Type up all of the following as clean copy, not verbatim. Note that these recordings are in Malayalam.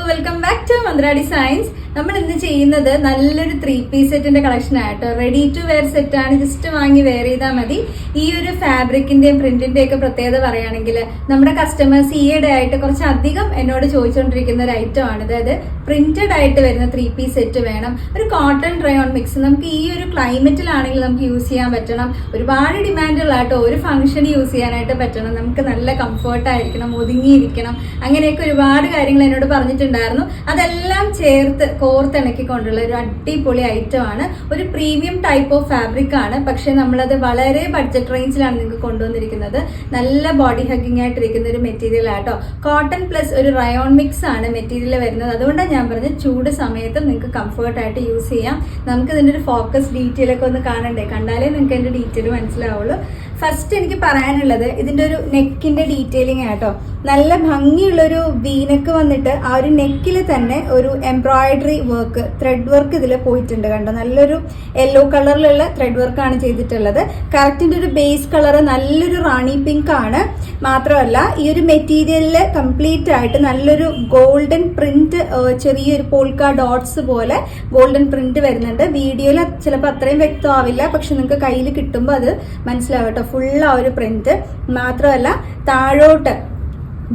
Welcome back to Mantra designs. നമ്മൾ ഇന്ന് ചെയ്യുന്നത് നല്ലൊരു 3-piece സെറ്റിന്റെ കളക്ഷൻ ആയിട്ടോ. റെഡി ടു വെയർ സെറ്റ് ആണ്. ജസ്റ്റ് വാങ്ങി വെയർ ചെയ്താൽ മതി. ഈ ഒരു ഫാബ്രിക്കിന്റെയും പ്രിന്റിന്റെയും ഒക്കെ പ്രത്യേകത പറയുകയാണെങ്കിൽ നമ്മുടെ കസ്റ്റമേഴ്സ് ഈയിടെ ആയിട്ട് കുറച്ചധികം എന്നോട് ചോദിച്ചുകൊണ്ടിരിക്കുന്ന ഒരു ഐറ്റം ആണ്. അതായത് പ്രിന്റഡ് ആയിട്ട് വരുന്ന 3-piece സെറ്റ് വേണം, ഒരു കോട്ടൺ റയോൺ മിക്സ്. നമുക്ക് ഈ ഒരു ക്ലൈമറ്റിലാണെങ്കിൽ നമുക്ക് യൂസ് ചെയ്യാൻ പറ്റണം. ഒരുപാട് ഡിമാൻഡുള്ള ആട്ടോ. ഒരു ഫംഗ്ഷന് യൂസ് ചെയ്യാനായിട്ട് പറ്റണം. നമുക്ക് നല്ല കംഫർട്ട് ആയിരിക്കണം, ഒതുങ്ങിയിരിക്കണം, അങ്ങനെയൊക്കെ ഒരുപാട് കാര്യങ്ങൾ എന്നോട് പറഞ്ഞിട്ടുണ്ടായിരുന്നു. അതെല്ലാം ചേർത്ത് കോർത്തിണക്കിക്കൊണ്ടുള്ള ഒരു അടിപൊളി ഐറ്റം ആണ്. ഒരു പ്രീമിയം ടൈപ്പ് ഓഫ് ഫാബ്രിക് ആണ്. പക്ഷെ നമ്മളത് വളരെ ബഡ്ജറ്റ് റേഞ്ചിലാണ് നിങ്ങൾക്ക് കൊണ്ടുവന്നിരിക്കുന്നത്. നല്ല ബോഡി ഹഗ്ഗിങ് ആയിട്ടിരിക്കുന്ന ഒരു മെറ്റീരിയൽ ആട്ടോ. കോട്ടൺ പ്ലസ് ഒരു റയോൺ മിക്സ് ആണ് മെറ്റീരിയൽ വരുന്നത്. അതുകൊണ്ടാണ് ഞാൻ പറഞ്ഞത് ചൂട് സമയത്ത് നിങ്ങൾക്ക് കംഫർട്ട് ആയിട്ട് യൂസ് ചെയ്യാം. നമുക്ക് ഇതിന്റെ ഒരു ഫോക്കസ് ഡീറ്റെയിൽ ഒക്കെ ഒന്ന് കാണണ്ടേ? കണ്ടാലേ നിങ്ങൾക്ക് എന്റെ ഡീറ്റെയിൽ മനസ്സിലാവുള്ളൂ. ഫസ്റ്റ് എനിക്ക് പറയാനുള്ളത് ഇതിന്റെ ഒരു നെക്കിന്റെ ഡീറ്റെയിലിംഗ് ആട്ടോ. നല്ല ഭംഗിയുള്ളൊരു വീനക്ക് വന്നിട്ട് ആ ഒരു നെക്കിൽ തന്നെ ഒരു എംബ്രോയിഡറി വർക്ക്, ത്രെഡ് വർക്ക് ഇതിൽ പോയിട്ടുണ്ട്. കണ്ടോ, നല്ലൊരു യെല്ലോ കളറിലുള്ള ത്രെഡ് വർക്കാണ് ചെയ്തിട്ടുള്ളത്. കറക്റ്റിന്റെ ഒരു ബേസ് കളർ നല്ലൊരു റാണി പിങ്ക് ആണ്. മാത്രമല്ല ഈ ഒരു മെറ്റീരിയലിൽ കംപ്ലീറ്റ് ആയിട്ട് നല്ലൊരു ഗോൾഡൻ പ്രിന്റ്, ചെറിയൊരു പോൾക്ക ഡോട്ട്സ് പോലെ ഗോൾഡൻ പ്രിന്റ് വരുന്നുണ്ട്. വീഡിയോയിൽ ചിലപ്പോൾ അത്രയും വ്യക്തമാവില്ല, പക്ഷെ നിങ്ങൾക്ക് കയ്യിൽ കിട്ടുമ്പോൾ അത് മനസ്സിലാവും കേട്ടോ. ഫുൾ ആ ഒരു പ്രിന്റ്. മാത്രമല്ല താഴോട്ട്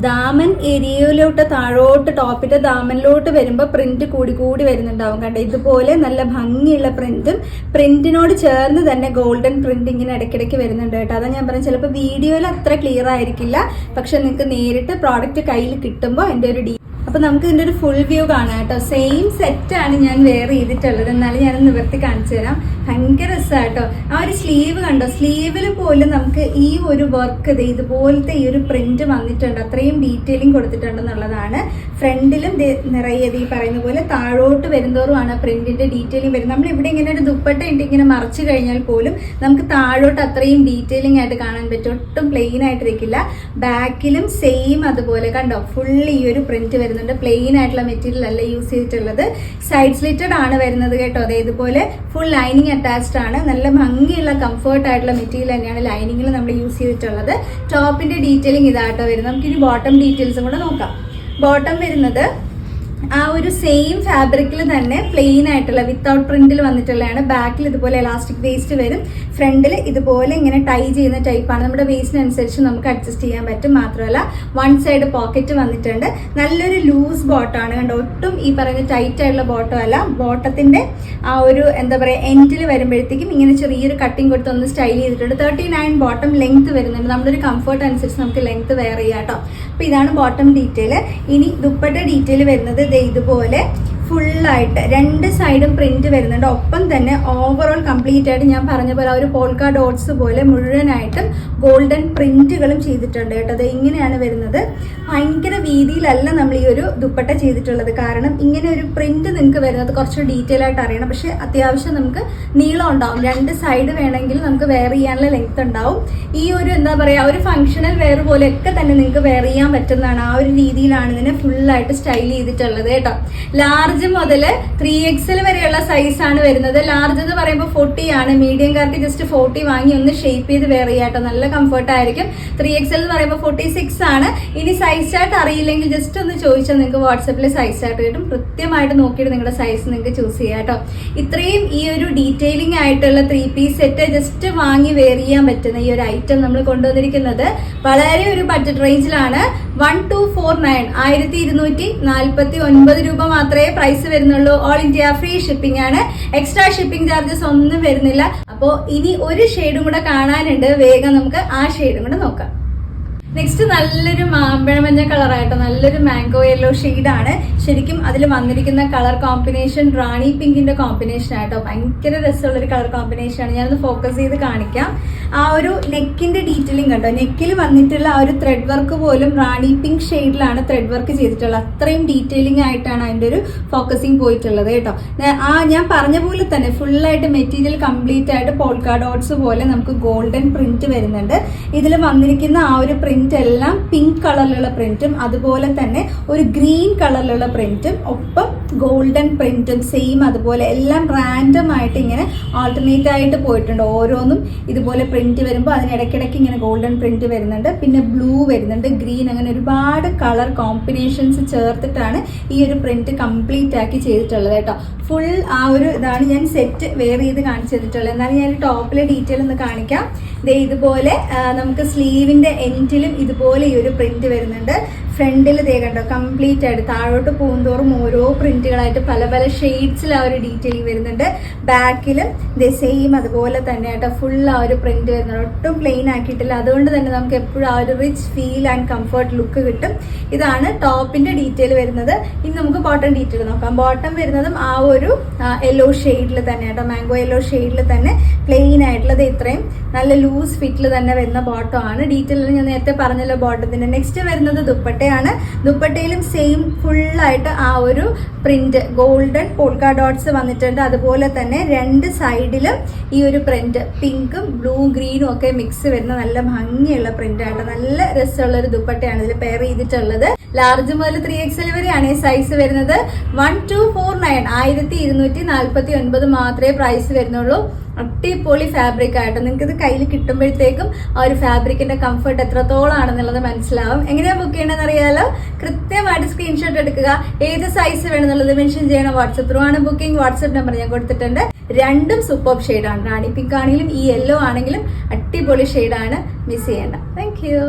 ദാമൻ ഏരിയയിലോട്ട് താഴോട്ട് ടോപ്പിന്റെ ദാമനിലോട്ട് വരുമ്പോൾ പ്രിന്റ് കൂടി കൂടി വരുന്നുണ്ടാവും. കണ്ടോ, ഇതുപോലെ നല്ല ഭംഗിയുള്ള പ്രിന്റും പ്രിന്റിനോട് ചേർന്ന് തന്നെ ഗോൾഡൻ പ്രിന്റ് ഇങ്ങനെ ഇടയ്ക്കിടയ്ക്ക് വരുന്നുണ്ട് കേട്ടോ. അതാ ഞാൻ പറഞ്ഞത്, ചിലപ്പോൾ വീഡിയോയിൽ അത്ര ക്ലിയർ ആയിരിക്കില്ല, പക്ഷെ നിങ്ങൾക്ക് നേരിട്ട് പ്രോഡക്റ്റ് കയ്യിൽ കിട്ടുമ്പോൾ എൻ്റെ ഒരു അപ്പൊ നമുക്ക് ഇതിന്റെ ഒരു ഫുൾ വ്യൂ കാണാം കേട്ടോ. സെയിം സെറ്റ് ആണ് ഞാൻ വെയർ ചെയ്തിട്ടുള്ളത്. എന്നാലും ഞാൻ നിവർത്തി കാണിച്ചു തരാം. ഭയങ്കര രസമാട്ടോ. ആ ഒരു സ്ലീവ് കണ്ടോ, സ്ലീവിൽ പോലും നമുക്ക് ഈ ഒരു വർക്ക് ഇതുപോലത്തെ ഈ ഒരു പ്രിന്റ് വന്നിട്ടുണ്ട്. അത്രയും ഡീറ്റെയിലിംഗ് കൊടുത്തിട്ടുണ്ടെന്നുള്ളതാണ്. ഫ്രണ്ടിലും നിറയെ ഈ പറയുന്ന പോലെ താഴോട്ട് വരുന്നതോറുമാണ് പ്രിന്റിന്റെ ഡീറ്റെയിലിംഗ് വരുന്നത്. നമ്മൾ ഇവിടെ ഇങ്ങനെ ഒരു ദുപ്പട്ട ഇട്ട് ഇങ്ങനെ മറച്ചു കഴിഞ്ഞാൽ പോലും നമുക്ക് താഴോട്ട് അത്രയും ഡീറ്റെയിലിംഗ് ആയിട്ട് കാണാൻ പറ്റും. ഒട്ടും പ്ലെയിൻ ആയിട്ടിരിക്കില്ല. ബാക്കിലും സെയിം അതുപോലെ കണ്ടോ, ഫുൾ ഈ ഒരു പ്രിന്റ് വരുന്നത്. പ്ലെയിൻ ആയിട്ടുള്ള മെറ്റീരിയൽ അല്ല യൂസ് ചെയ്തിട്ടുള്ളത്. സൈഡ് സ്ലിറ്റഡ് ആണ് വരുന്നത് കേട്ടോ. അതെ, ഇതുപോലെ ഫുൾ ലൈനിങ് അറ്റാച്ച്ഡ് ആണ്. നല്ല ഭംഗിയുള്ള കംഫർട്ട് ആയിട്ടുള്ള മെറ്റീരിയൽ തന്നെയാണ് ലൈനിങ്ങിൽ നമ്മൾ യൂസ് ചെയ്തിട്ടുള്ളത്. ടോപ്പിന്റെ ഡീറ്റെയിലിംഗ് ഇതാട്ടോ വരുന്നത്. നമുക്കിനി ബോട്ടം ഡീറ്റെയിൽസും കൂടെ നോക്കാം. ബോട്ടം വരുന്നത് ആ ഒരു സെയിം ഫാബ്രിക്കിൽ തന്നെ പ്ലെയിൻ ആയിട്ടുള്ള വിത്തൗട്ട് പ്രിന്റിൽ വന്നിട്ടുള്ളതാണ്. ബാക്കിൽ ഇതുപോലെ എലാസ്റ്റിക് വേസ്റ്റ് വരും. ഫ്രണ്ടിൽ ഇതുപോലെ ഇങ്ങനെ ടൈ ചെയ്യുന്ന ടൈപ്പാണ്. നമ്മുടെ വേസ്റ്റിനനുസരിച്ച് നമുക്ക് അഡ്ജസ്റ്റ് ചെയ്യാൻ പറ്റും. മാത്രമല്ല വൺ സൈഡ് പോക്കറ്റ് വന്നിട്ടുണ്ട്. നല്ലൊരു ലൂസ് ബോട്ടമാണ് കണ്ടോ. ഒട്ടും ഈ പറയുന്ന ടൈറ്റ് ആയിട്ടുള്ള ബോട്ടം അല്ല. ബോട്ടത്തിന്റെ ആ ഒരു എന്താ പറയുക എൻഡിൽ വരുമ്പോഴത്തേക്കും ഇങ്ങനെ ചെറിയൊരു കട്ടിങ് കൊടുത്ത് ഒന്ന് സ്റ്റൈൽ ചെയ്തിട്ടുണ്ട്. 39 ബോട്ടം ലെങ്ത് വരുന്നുണ്ട്. നമ്മുടെ ഒരു കംഫർട്ട് അനുസരിച്ച് നമുക്ക് ലെങ്ത് വെയർ ചെയ്യാം കേട്ടോ. അപ്പൊ ഇതാണ് ബോട്ടം ഡീറ്റെയിൽ. ഇനി ദുപ്പട്ട ഡീറ്റെയിൽ വരുന്നത് ഇതുപോലെ ഫുള്ളായിട്ട് രണ്ട് സൈഡും പ്രിന്റ് വരുന്നുണ്ട്. ഒപ്പം തന്നെ ഓവറോൾ കംപ്ലീറ്റ് ആയിട്ട് ഞാൻ പറഞ്ഞ പോലെ ആ ഒരു പോൾക്ക ഡോട്ട്സ് പോലെ മുഴുവനായിട്ടും ഗോൾഡൻ പ്രിന്റുകളും ചെയ്തിട്ടുണ്ട് കേട്ടോ. അത് ഇങ്ങനെയാണ് വരുന്നത്. ഭയങ്കര വീതിയിലല്ല നമ്മൾ ഈ ഒരു ദുപ്പട്ട ചെയ്തിട്ടുള്ളത്. കാരണം ഇങ്ങനെ ഒരു പ്രിന്റ് നിങ്ങൾക്ക് വരുന്നത് കുറച്ച് ഡീറ്റെയിൽ ആയിട്ട് അറിയണം. പക്ഷെ അത്യാവശ്യം നമുക്ക് നീളം ഉണ്ടാവും. രണ്ട് സൈഡ് വേണമെങ്കിൽ നമുക്ക് വെയർ ചെയ്യാനുള്ള ലെങ്ത് ഉണ്ടാവും. ഈ ഒരു എന്താ പറയുക, ഒരു ഫംഗ്ഷണൽ വെയർ പോലെയൊക്കെ തന്നെ നിങ്ങൾക്ക് വെയർ ചെയ്യാൻ പറ്റുന്നതാണ്. ആ ഒരു രീതിയിലാണ് ഇതിനെ ഫുള്ളായിട്ട് സ്റ്റൈൽ ചെയ്തിട്ടുള്ളത് കേട്ടോ. ലാർജ് മുതൽ 3XL വരെയുള്ള സൈസ് ആണ് വരുന്നത്. ലാർജ് എന്ന് പറയുമ്പോൾ 40 ആണ്. മീഡിയംകാർക്ക് ജസ്റ്റ് 40 വാങ്ങി ഒന്ന് ഷേപ്പ് ചെയ്ത് വെയർ ചെയ്യാട്ടോ. നല്ല കംഫർട്ട് ആയിരിക്കും. 3XL എന്ന് പറയുമ്പോൾ 46 ആണ്. ഇനി സൈസ് ചാർട്ട് അറിയില്ലെങ്കിൽ ജസ്റ്റ് ഒന്ന് ചോദിച്ചാൽ നിങ്ങൾക്ക് വാട്സപ്പിൽ സൈസ് ചാർട്ട് കിട്ടും. കൃത്യമായിട്ട് നോക്കിയിട്ട് നിങ്ങളുടെ സൈസ് നിങ്ങൾക്ക് ചൂസ് ചെയ്യാം കേട്ടോ. ഇത്രയും ഈ ഒരു ഡീറ്റെയിലിംഗ് ആയിട്ടുള്ള 3-piece സെറ്റ് ജസ്റ്റ് വാങ്ങി വെയർ ചെയ്യാൻ പറ്റുന്ന ഈ ഒരു ഐറ്റം നമ്മൾ കൊണ്ടുവന്നിരിക്കുന്നത് വളരെ ഒരു ബഡ്ജറ്റ് റേഞ്ചിലാണ്. 1249 1249 രൂപ മാത്രമേ പ്രൈസ് വരുന്നുള്ളൂ. ഓൾ ഇന്ത്യ ഫ്രീ ഷിപ്പിംഗ് ആണ്. എക്സ്ട്രാ ഷിപ്പിംഗ് ചാർജസ് ഒന്നും വരുന്നില്ല. അപ്പോൾ ഇനി ഒരു ഷെയ്ഡും കൂടെ കാണാനുണ്ട്. വേഗം നമുക്ക് ആ ഷെയ്ഡും കൂടെ നോക്കാം. നെക്സ്റ്റ് നല്ലൊരു മാമ്പഴ മഞ്ഞ കളറായിട്ടോ. നല്ലൊരു മാംഗോ യെല്ലോ ഷെയ്ഡാണ്. ശരിക്കും അതിൽ വന്നിരിക്കുന്ന കളർ കോമ്പിനേഷൻ റാണി പിങ്കിന്റെ കോമ്പിനേഷൻ ആയിട്ടോ. ഭയങ്കര രസമുള്ളൊരു കളർ കോമ്പിനേഷൻ ആണ്. ഞാനൊന്ന് ഫോക്കസ് ചെയ്ത് കാണിക്കാം. ആ ഒരു നെക്കിന്റെ ഡീറ്റെയിലിംഗ് കണ്ടോ. നെക്കിൽ വന്നിട്ടുള്ള ആ ഒരു ത്രെഡ് വർക്ക് പോലും റാണി പിങ്ക് ഷെയ്ഡിലാണ് ത്രെഡ് വർക്ക് ചെയ്തിട്ടുള്ളത്. അത്രയും ഡീറ്റെയിലിംഗ് ആയിട്ടാണ് അതിന്റെ ഒരു ഫോക്കസിങ് പോയിട്ടുള്ളത് കേട്ടോ. ഞാൻ പറഞ്ഞ പോലെ തന്നെ ഫുള്ളായിട്ട് മെറ്റീരിയൽ കംപ്ലീറ്റ് ആയിട്ട് പോൾക്ക ഡോട്ട്സ് പോലെ നമുക്ക് ഗോൾഡൻ പ്രിന്റ് വരുന്നുണ്ട്. ഇതിൽ വന്നിരിക്കുന്ന ആ ഒരു പ്രിന്റ് എല്ലാം പിങ്ക് കളറിലുള്ള പ്രിന്റും അതുപോലെ തന്നെ ഒരു ഗ്രീൻ കളറിലുള്ള പ്രിന്റും ഒപ്പം ഗോൾഡൻ പ്രിന്റും സെയിം അതുപോലെ എല്ലാം റാൻഡം ആയിട്ട് ഇങ്ങനെ ആൾട്ടർനേറ്റ് ആയിട്ട് പോയിട്ടുണ്ട്. ഓരോന്നും ഇതുപോലെ പ്രിന്റ് വരുമ്പോൾ അതിനിടയ്ക്കിടയ്ക്ക് ഇങ്ങനെ ഗോൾഡൻ പ്രിന്റ് വരുന്നുണ്ട്, പിന്നെ ബ്ലൂ വരുന്നുണ്ട്, ഗ്രീൻ, അങ്ങനെ ഒരുപാട് കളർ കോമ്പിനേഷൻസ് ചേർത്തിട്ടാണ് ഈ ഒരു പ്രിന്റ് കംപ്ലീറ്റ് ആക്കി ചെയ്തിട്ടുള്ളത് കേട്ടോ. ഫുൾ ആ ഒരു ഇതാണ് ഞാൻ സെറ്റ് വെയർ ചെയ്ത് കാണിച്ചു തന്നിട്ടുള്ളത്. എന്നാലും ഞാൻ ടോപ്പിലെ ഡീറ്റെയിൽ ഒന്ന് കാണിക്കാം. ഇതുപോലെ നമുക്ക് സ്ലീവിന്റെ എൻഡിലും ഇതുപോലെ ഈ ഒരു പ്രിന്റ് വരുന്നുണ്ട്. ഫ്രണ്ടിൽ കണ്ടോ കംപ്ലീറ്റ് ആയിട്ട് താഴോട്ട് പോകുന്തോറും ഓരോ പ്രിന്റുകളായിട്ട് പല പല ഷെയ്ഡ്സിൽ ആ ഒരു ഡീറ്റെയിലിംഗ് വരുന്നുണ്ട്. ബാക്കിലും സെയിം അതുപോലെ തന്നെ ആയിട്ട് ഫുൾ ആ ഒരു പ്രിന്റ് വരുന്നുണ്ട്. ഒട്ടും പ്ലെയിൻ ആക്കിയിട്ടില്ല. അതുകൊണ്ട് തന്നെ നമുക്ക് എപ്പോഴും ആ ഒരു rich feel and comfort look കിട്ടും. ഇതാണ് ടോപ്പിന്റെ ഡീറ്റെയിൽ വരുന്നത്. ഇനി നമുക്ക് ബോട്ടം ഡീറ്റെയിൽ നോക്കാം. ബോട്ടം വരുന്നതും ആ ഒരു യെല്ലോ ഷെയ്ഡിൽ തന്നെ കേട്ടോ, മാംഗോ യെല്ലോ ഷെയ്ഡിൽ തന്നെ പ്ലെയിൻ ആയിട്ടുള്ളത്. ഇത്രയും നല്ല ലൂസ് ഫിറ്റിൽ തന്നെ വരുന്ന ബോട്ടം ആണ്. ഡീറ്റെയിൽ ഞാൻ നേരത്തെ പറഞ്ഞല്ലോ ബോട്ടത്തിന്റെ. നെക്സ്റ്റ് വരുന്നത് ദുപ്പട്ടയാണ്. ദുപ്പട്ടയിലും സെയിം ഫുള്ളായിട്ട് ആ ഒരു പ്രിന്റ് ഗോൾഡൻ പോൾക്ക ഡോട്ട്സ് വന്നിട്ടുണ്ട്. അതുപോലെ തന്നെ രണ്ട് സൈഡിലും ഈ ഒരു പ്രിന്റ് പിങ്കും ബ്ലൂ ഗ്രീനും ഒക്കെ മിക്സ് വരുന്ന നല്ല ഭംഗിയുള്ള പ്രിന്റ് ആയിട്ട് നല്ല രസമുള്ള ഒരു ദുപ്പട്ടയാണ് ഇതിൽ പെയർ ചെയ്തിട്ടുള്ളത്. ലാർജ് മുതൽ 3XL വരെയാണ് ഈ സൈസ് വരുന്നത്. 1249 1249 മാത്രമേ പ്രൈസ് വരുന്നുള്ളൂ. അടിപൊളി ഫാബ്രിക് ആയിട്ട് നിങ്ങൾക്ക് ഇത് കയ്യിൽ കിട്ടുമ്പോഴത്തേക്കും ആ ഒരു ഫാബ്രിക്കിന്റെ കംഫർട്ട് എത്രത്തോളാണെന്നുള്ളത് മനസ്സിലാവും. എങ്ങനെയാണ് ബുക്ക് ചെയ്യണമെന്ന് അറിയാലോ, കൃത്യമായിട്ട് സ്ക്രീൻഷോട്ട് എടുക്കുക. ഏത് സൈസ് വേണമെന്നുള്ളത് മെൻഷൻ ചെയ്യണം. വാട്സപ്പ് ത്രൂ ആണ് ബുക്കിംഗ്. വാട്സപ്പ് നമ്പർ ഞാൻ കൊടുത്തിട്ടുണ്ട്. രണ്ടും സൂപ്പർ ഷെയ്ഡാണ്. റാണി പിങ്ക് ആണെങ്കിലും ഈ യെല്ലോ ആണെങ്കിലും അടിപൊളി ഷെയ്ഡാണ്. മിസ് ചെയ്യേണ്ട. Thank you.